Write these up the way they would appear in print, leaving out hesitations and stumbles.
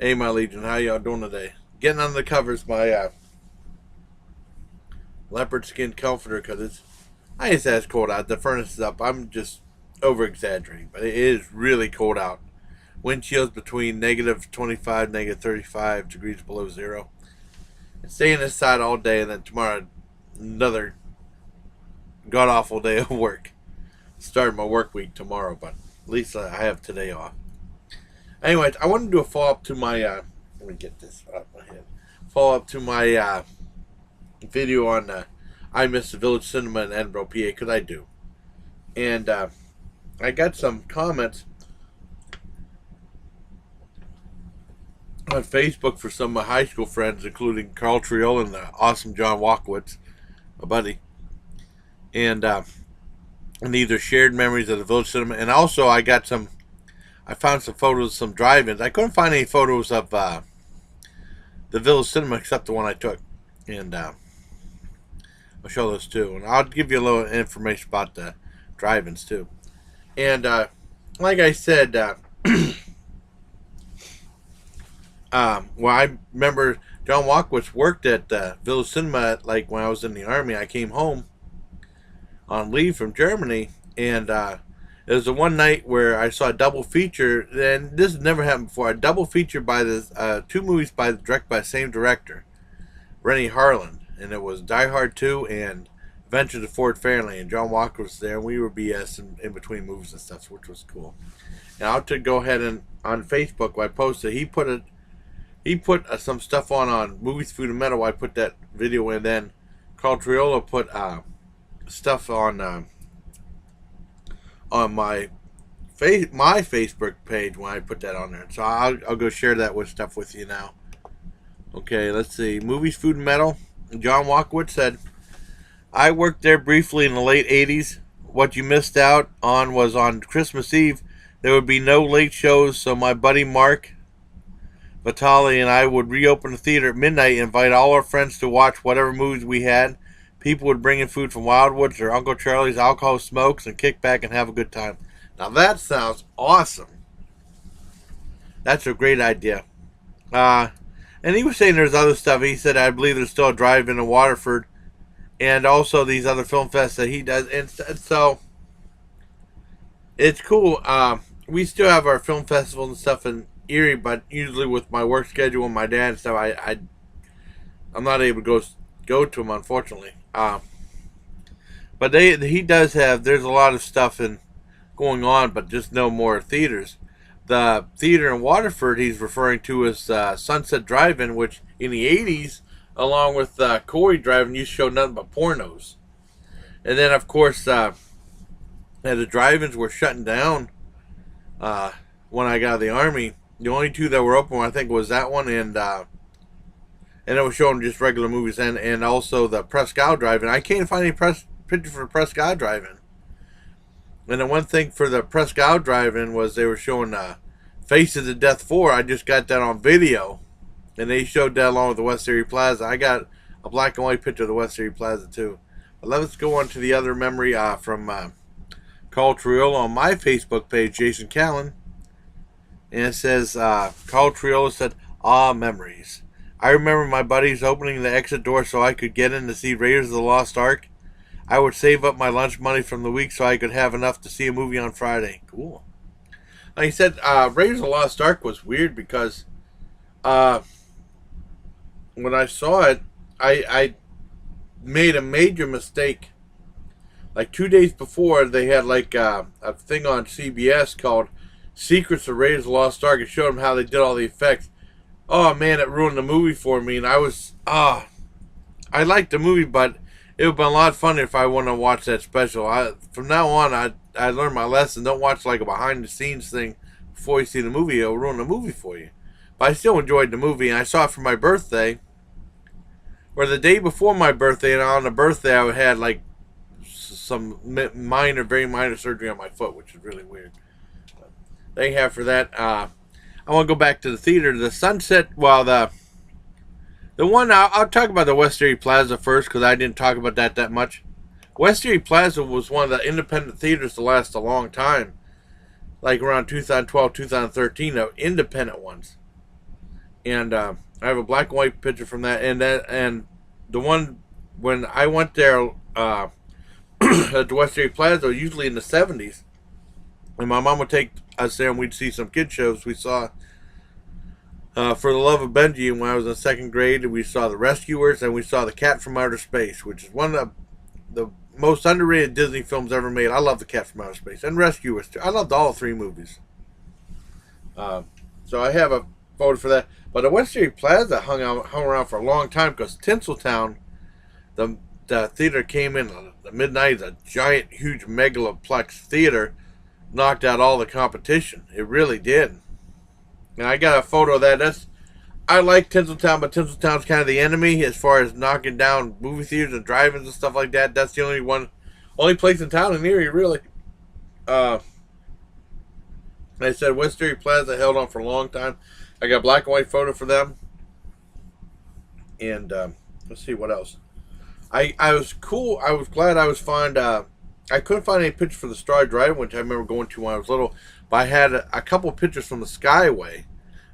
Hey, my Legion, how y'all doing today? Getting under the covers my leopard skin comforter because I just said it's cold out. The furnace is up. I'm just over exaggerating, but it is really cold out. Wind chills between negative 25, negative 35 degrees below zero. And staying inside all day, and then tomorrow another god awful day of work. Starting my work week tomorrow, but at least I have today off. Anyways, I want to do a follow up to my. Let me get this out of my head. Follow up to my video on I Miss the Village Cinema in Edinboro, PA, because I do. And I got some comments on Facebook for some of my high school friends, including Carl Triola and the awesome John Walkiewicz, my buddy. And either shared memories of the Village Cinema, and also I found some photos of some drive-ins. I couldn't find any photos of the Village Cinema except the one I took. And I'll show those too. And I'll give you a little information about the drive-ins too. And like I said, well, I remember John Walkiewicz worked at the Village Cinema like when I was in the Army. I came home on leave from Germany, and it was the one night where I saw a double feature, and this has never happened before. A double feature by the two movies directed by the same director, Rennie Harlan, and it was Die Hard 2 and Adventures of Ford Fairlane. And John Walker was there, and we were BS in between movies and stuff, which was cool. And I'll go ahead and on Facebook, when I posted, he put some stuff on Movies, Food, and Metal. I put that video in. Then Carl Triola put stuff on my Facebook page when I put that on there. So I'll go share that with stuff with you now. Okay, let's see. Movies, Food, and Metal. John Walkiewicz said, I worked there briefly in the late 80s. What you missed out on was on Christmas Eve, there would be no late shows, so my buddy Mark Vitale and I would reopen the theater at midnight and invite all our friends to watch whatever movies we had. People would bring in food from Wildwood's or Uncle Charlie's, alcohol, smokes, and kick back and have a good time. Now that sounds awesome. That's a great idea. And he was saying there's other stuff. He said, I believe there's still a drive-in Waterford, and also these other film fests that he does. And so it's cool. We still have our film festivals and stuff in Erie, but usually with my work schedule and my dad and stuff, I'm not able to go to them, unfortunately. But he does have. There's a lot of stuff going on, but just no more theaters. The theater in Waterford he's referring to as Sunset Drive-In, which in the 80s, along with Corey Drive-In, used to show nothing but pornos. And then, of course, the drive-ins were shutting down when I got out of the Army. The only two that were open, I think, was that one, and it was showing just regular movies, and also the Presque Drive-In. I can't find any picture for Presque Drive-In. And the one thing for the Presque Drive-In was they were showing Faces of Death 4. I just got that on video, and they showed that along with the West Erie Plaza. I got a black and white picture of the West Erie Plaza too. But let's go on to the other memory from Carl Triola on my Facebook page, Jason Callan. And it says, Carl Triola said, memories. I remember my buddies opening the exit door so I could get in to see Raiders of the Lost Ark. I would save up my lunch money from the week so I could have enough to see a movie on Friday. Cool. Like I said, Raiders of the Lost Ark was weird because when I saw it, I made a major mistake. Like 2 days before, they had like a thing on CBS called Secrets of Raiders of the Lost Ark. It showed them how they did all the effects. Oh man, it ruined the movie for me. And I liked the movie, but it would have been a lot funnier if I wouldn't have watched that special. From now on, I learned my lesson. Don't watch like a behind-the-scenes thing before you see the movie. It'll ruin the movie for you. But I still enjoyed the movie, and I saw it for my birthday. Or the day before my birthday, and on the birthday, I had like some very minor surgery on my foot, which is really weird. But there you have for that. I want to go back to the theater. The Sunset, the one, I'll talk about the West Erie Plaza first because I didn't talk about that much. West Erie Plaza was one of the independent theaters to last a long time. Like around 2012, 2013, the independent ones. And I have a black and white picture from that, and the one when I went there at the West Area Plaza, usually in the '70s, and my mom would take us there, and we'd see some kid shows. We saw For the Love of Benji when I was in second grade. We saw The Rescuers, and we saw The Cat from Outer Space, which is one of the most underrated Disney films ever made. I love The Cat from Outer Space and Rescuers too. I loved all three movies. So I have a photo for that. But the West Area Plaza hung around for a long time because Tinseltown, the theater came in the mid-90s, a giant, huge megaloplex theater, knocked out all the competition. It really did. And I got a photo of that. I like Tinseltown, but Tinseltown's kind of the enemy as far as knocking down movie theaters and drive-ins and stuff like that. That's the only place in town in Erie, really. Like I said, West Erie Plaza held on for a long time. I got a black and white photo for them. And let's see what else. I was cool. I was glad I was I couldn't find any pictures for the Star Drive, which I remember going to when I was little. But I had a couple pictures from the Skyway.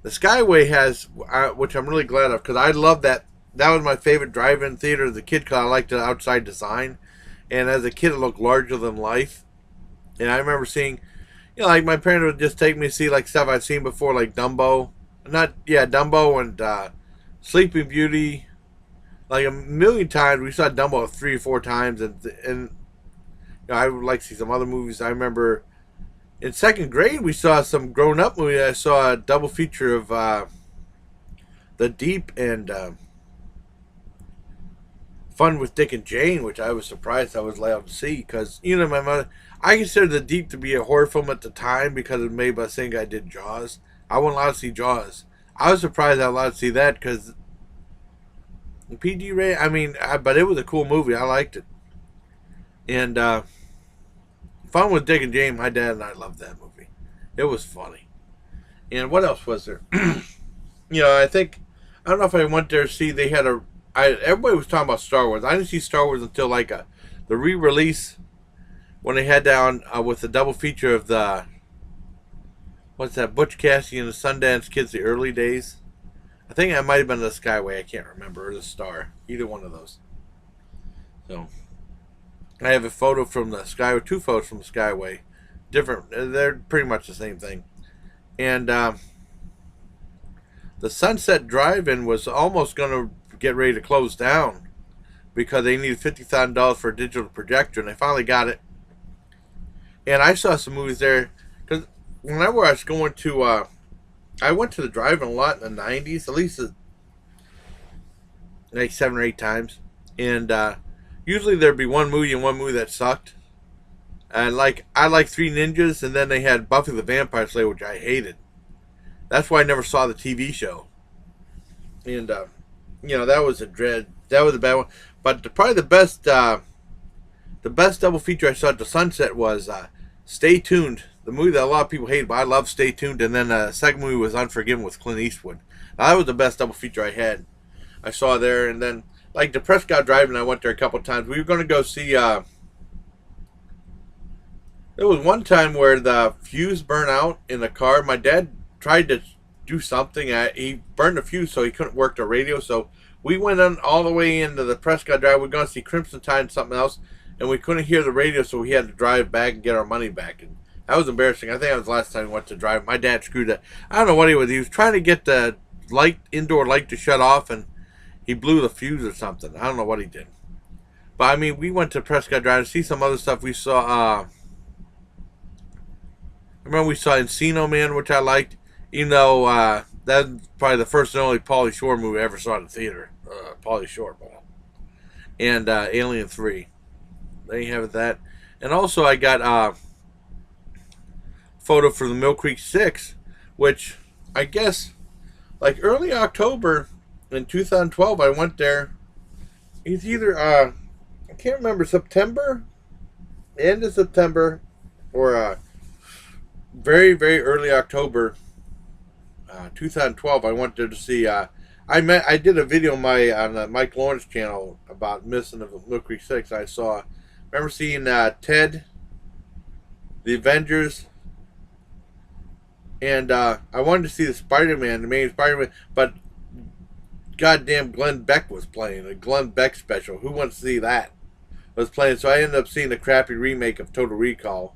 The Skyway has, which I'm really glad of, because I love that. That was my favorite drive-in theater as a kid, because I liked the outside design. And as a kid, it looked larger than life. And I remember seeing, like my parents would just take me to see like stuff I'd seen before, like Dumbo. Dumbo and Sleeping Beauty. Like a million times. We saw Dumbo 3 or 4 times. And I would like to see some other movies. I remember in second grade, we saw some grown-up movies. I saw a double feature of The Deep and Fun with Dick and Jane, which I was surprised I was allowed to see. Because, my mother... I considered The Deep to be a horror film at the time because it was made by the same guy who did Jaws. I wasn't allowed to see Jaws. I was surprised I was allowed to see that because the PG rating, but it was a cool movie. I liked it. And Fun with Dick and Jane, my dad and I loved that movie. It was funny. And what else was there? I don't know if I went there to see, they had everybody was talking about Star Wars. I didn't see Star Wars until the re-release when they had down with the double feature of what's that, Butch Cassidy and the Sundance Kids, the early days. I think it might have been the Skyway, I can't remember, or the Star. Either one of those. So, I have a photo from the Skyway, 2 photos from the Skyway. Different, they're pretty much the same thing. And the Sunset Drive-In was almost going to get ready to close down because they needed $50,000 for a digital projector, and they finally got it. And I saw some movies there, because whenever I was going to, I went to the drive-in a lot in the 90s, at least like 7 or 8 times. And usually there'd be one movie that sucked. And I like Three Ninjas, and then they had Buffy the Vampire Slayer, which I hated. That's why I never saw the TV show. And, that was a bad one. But probably the best double feature I saw at the Sunset was Stay Tuned, the movie that a lot of people hate, but I love Stay Tuned. And then the second movie was Unforgiven with Clint Eastwood. Now, that was the best double feature I saw there. And then, like the Prescott Drive-In, I went there a couple of times. We were going to go see, there was one time where the fuse burned out in the car. My dad tried to do something. He burned the fuse, so he couldn't work the radio. So we went on all the way into the Prescott Drive. We were going to see Crimson Tide and something else. And we couldn't hear the radio, so we had to drive back and get our money back. And that was embarrassing. I think that was the last time we went to drive. My dad screwed that. I don't know what he was. He was trying to get the indoor light to shut off, and he blew the fuse or something. I don't know what he did. But, we went to Prescott Drive to see some other stuff. We saw, I remember we saw Encino Man, which I liked. That's probably the first and only Pauly Shore movie I ever saw in the theater. Pauly Shore. And Alien 3. There you have it, that. And also I got a photo for the Mill Creek 6, which I guess like early October in 2012 I went there. It's either I can't remember, September, end of September, or very, very early October 2012 I went there to see I did a video on the Mike Lawrence channel about missing the Mill Creek 6. I remember seeing Ted, the Avengers, and I wanted to see the main Spider-Man, but goddamn Glenn Beck was playing. A Glenn Beck special. Who wants to see that? Was playing. So I ended up seeing the crappy remake of Total Recall.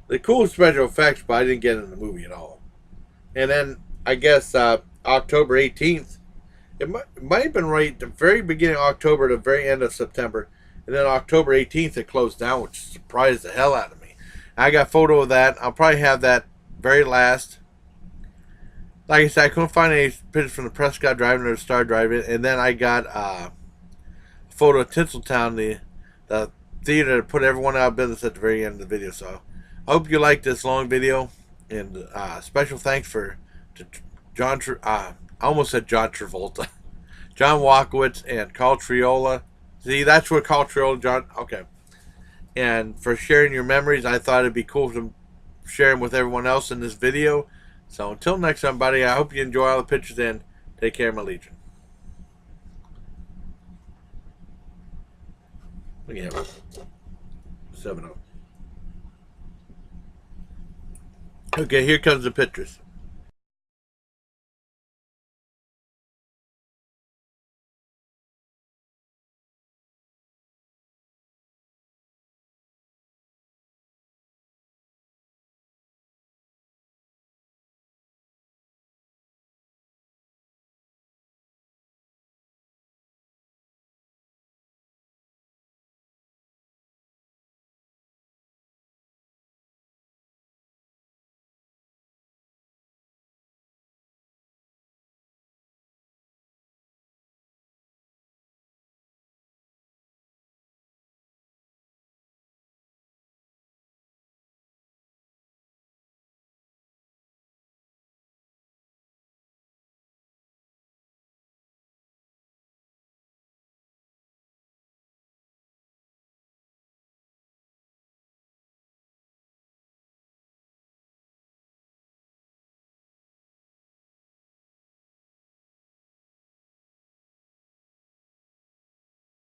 The cool special effects, but I didn't get in the movie at all. And then I guess October 18th, it might have been right at the very beginning of October to the very end of September. And then October 18th it closed down, which surprised the hell out of me. I got a photo of that. I'll probably have that very last. Like I said, I couldn't find any pictures from the Prescott driving or the Star driving. And then I got a photo of Tinseltown, the theater that put everyone out of business at the very end of the video. So I hope you liked this long video. And special thanks to John, I almost said John Travolta, John Walkiewicz, and Carl Triola. See, that's what Carl Triola, John, okay. And for sharing your memories, I thought it'd be cool to share them with everyone else in this video. So until next time, buddy, I hope you enjoy all the pictures and take care, my Legion. Look at him. 7-0. Okay, here comes the pictures.